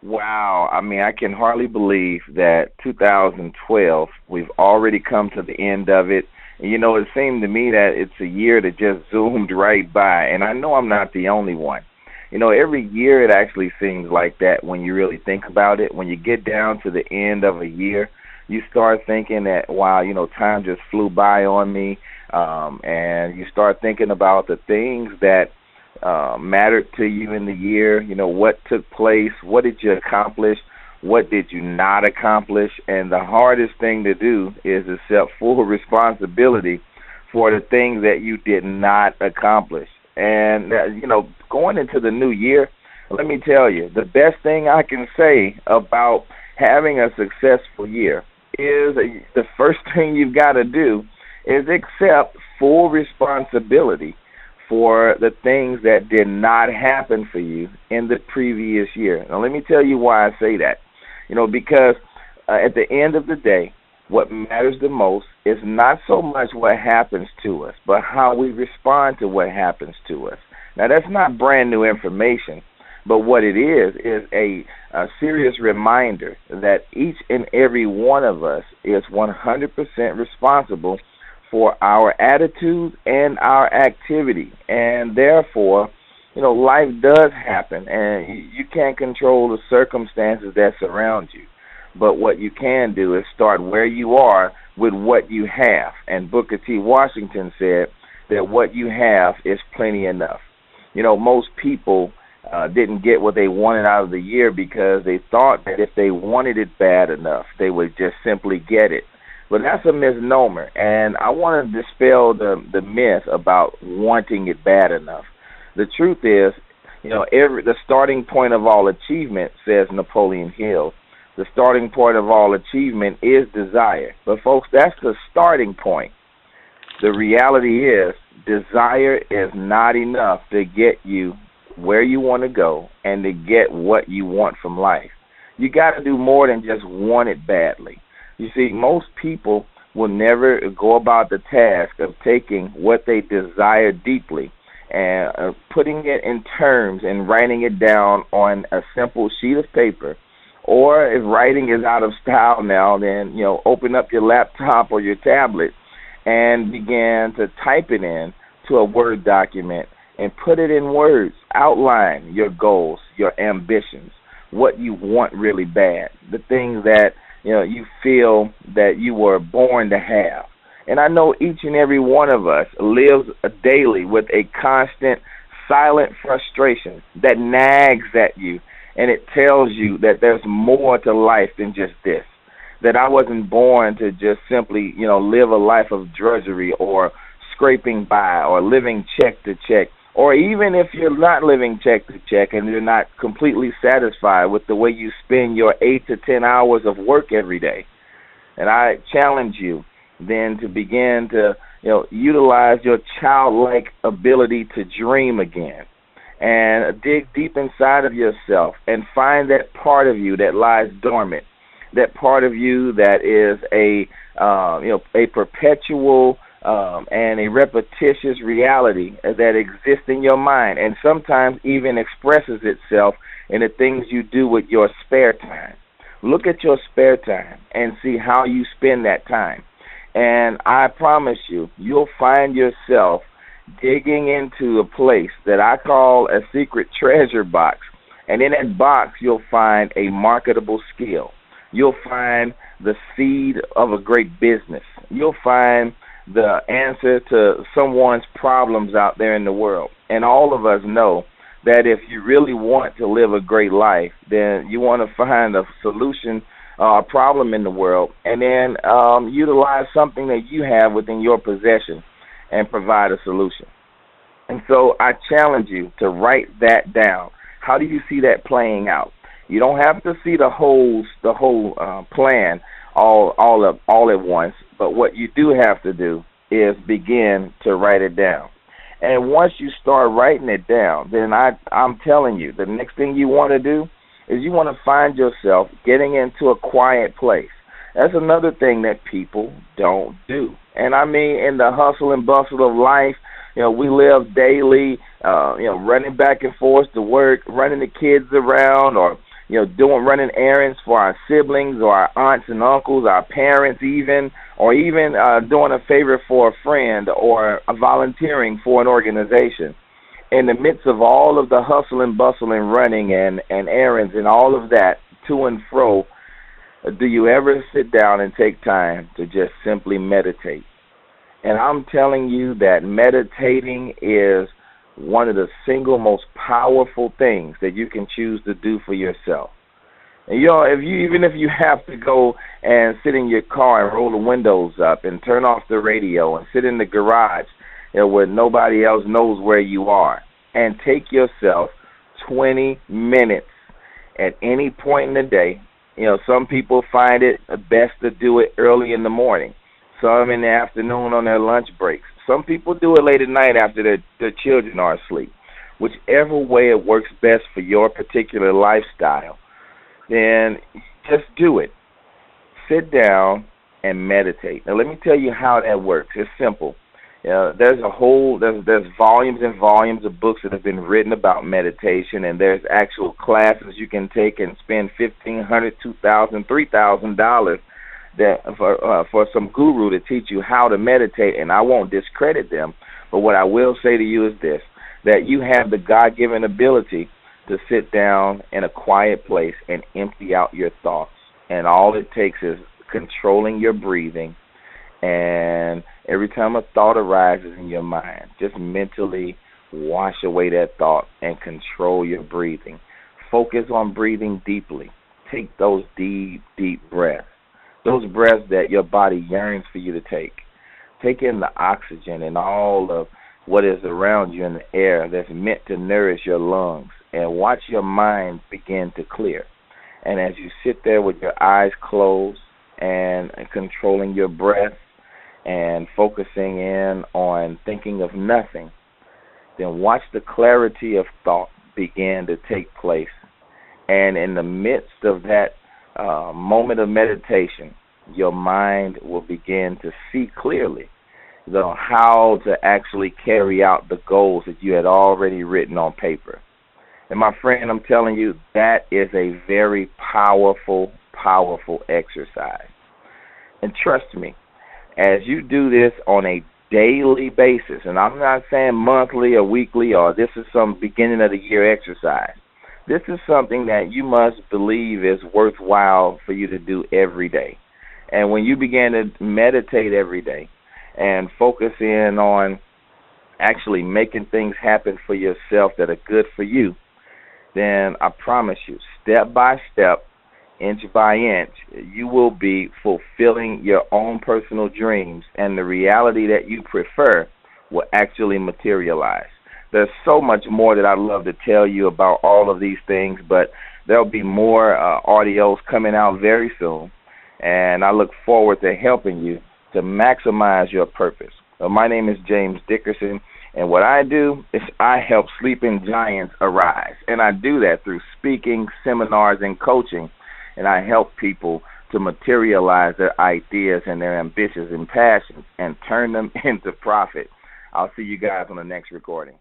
Wow. I mean, I can hardly believe that 2012, we've already come to the end of it. And, it seemed to me that it's a year that just zoomed right by. And I know I'm not the only one. Every year it actually seems like that when you really think about it. When you get down to the end of a year, you start thinking that, wow, time just flew by on me. And you start thinking about the things that mattered to you in the year. What took place, what did you accomplish, what did you not accomplish, and the hardest thing to do is accept full responsibility for the things that you did not accomplish. And going into the new year, let me tell you, the best thing I can say about having a successful year is the first thing you've got to do is accept full responsibility for the things that did not happen for you in the previous year. Now, let me tell you why I say that. Because at the end of the day, what matters the most is not so much what happens to us, but how we respond to what happens to us. Now, that's not brand new information, but what it is a serious reminder that each and every one of us is 100% responsible for our attitudes and our activity. And therefore, life does happen, and you can't control the circumstances that surround you. But what you can do is start where you are with what you have. And Booker T. Washington said that what you have is plenty enough. Most people didn't get what they wanted out of the year because they thought that if they wanted it bad enough, they would just simply get it. But that's a misnomer, and I want to dispel the myth about wanting it bad enough. The truth is, the starting point of all achievement, says Napoleon Hill, the starting point of all achievement is desire. But folks, that's the starting point. The reality is, desire is not enough to get you where you want to go and to get what you want from life. You got to do more than just want it badly. You see, most people will never go about the task of taking what they desire deeply and putting it in terms and writing it down on a simple sheet of paper. Or if writing is out of style now, then, open up your laptop or your tablet and begin to type it in to a Word document and put it in words. Outline your goals, your ambitions, what you want really bad, the things that you feel that you were born to have. And I know each and every one of us lives daily with a constant, silent frustration that nags at you, and it tells you that there's more to life than just this, that I wasn't born to just simply, live a life of drudgery or scraping by or living check to check. Or even if you're not living check to check and you're not completely satisfied with the way you spend your 8 to 10 hours of work every day. And I challenge you then to begin to, utilize your childlike ability to dream again and dig deep inside of yourself and find that part of you that lies dormant, that part of you that is a perpetual and a repetitious reality that exists in your mind and sometimes even expresses itself in the things you do with your spare time. Look at your spare time and see how you spend that time. And I promise you, you'll find yourself digging into a place that I call a secret treasure box. And in that box, you'll find a marketable skill. You'll find the seed of a great business. You'll find the answer to someone's problems out there in the world. And all of us know that if you really want to live a great life, then you want to find a solution, a problem in the world, and then utilize something that you have within your possession and provide a solution. And so I challenge you to write that down. How do you see that playing out? You don't have to see the whole plan all at once, but what you do have to do is begin to write it down. And once you start writing it down, then I'm telling you, the next thing you want to do is you want to find yourself getting into a quiet place. That's another thing that people don't do. And I mean, in the hustle and bustle of life, we live daily, running back and forth to work, running the kids around, or doing running errands for our siblings or our aunts and uncles, our parents even, or even doing a favor for a friend or volunteering for an organization. In the midst of all of the hustle and bustle and running and errands and all of that to and fro, do you ever sit down and take time to just simply meditate? And I'm telling you that meditating is one of the single most powerful things that you can choose to do for yourself. And even if you have to go and sit in your car and roll the windows up and turn off the radio and sit in the garage where nobody else knows where you are, and take yourself 20 minutes at any point in the day. Some people find it best to do it early in the morning, some in the afternoon on their lunch breaks. Some people do it late at night after their children are asleep. Whichever way it works best for your particular lifestyle, then just do it. Sit down and meditate. Now, let me tell you how that works. It's simple. There's volumes and volumes of books that have been written about meditation, and there's actual classes you can take and spend $1,500, $2,000, $3,000 for some guru to teach you how to meditate. And I won't discredit them, but what I will say to you is this: that you have the God-given ability to sit down in a quiet place and empty out your thoughts, and all it takes is controlling your breathing. And every time a thought arises in your mind, just mentally wash away that thought and control your breathing. Focus on breathing deeply. Take those deep, deep breaths, those breaths that your body yearns for you to take. Take in the oxygen and all of what is around you in the air that's meant to nourish your lungs, and watch your mind begin to clear. And as you sit there with your eyes closed and controlling your breath, and focusing in on thinking of nothing, then watch the clarity of thought begin to take place. And in the midst of that moment of meditation, your mind will begin to see clearly how to actually carry out the goals that you had already written on paper. And my friend, I'm telling you, that is a very powerful, powerful exercise. And trust me, as you do this on a daily basis, and I'm not saying monthly or weekly or this is some beginning of the year exercise. This is something that you must believe is worthwhile for you to do every day. And when you begin to meditate every day and focus in on actually making things happen for yourself that are good for you, then I promise you, step by step, inch by inch, you will be fulfilling your own personal dreams, and the reality that you prefer will actually materialize. There's so much more that I'd love to tell you about all of these things, but there'll be more audios coming out very soon, and I look forward to helping you to maximize your purpose. My name is James Dickerson, and what I do is I help sleeping giants arise, and I do that through speaking, seminars, and coaching. And I help people to materialize their ideas and their ambitions and passions and turn them into profit. I'll see you guys on the next recording.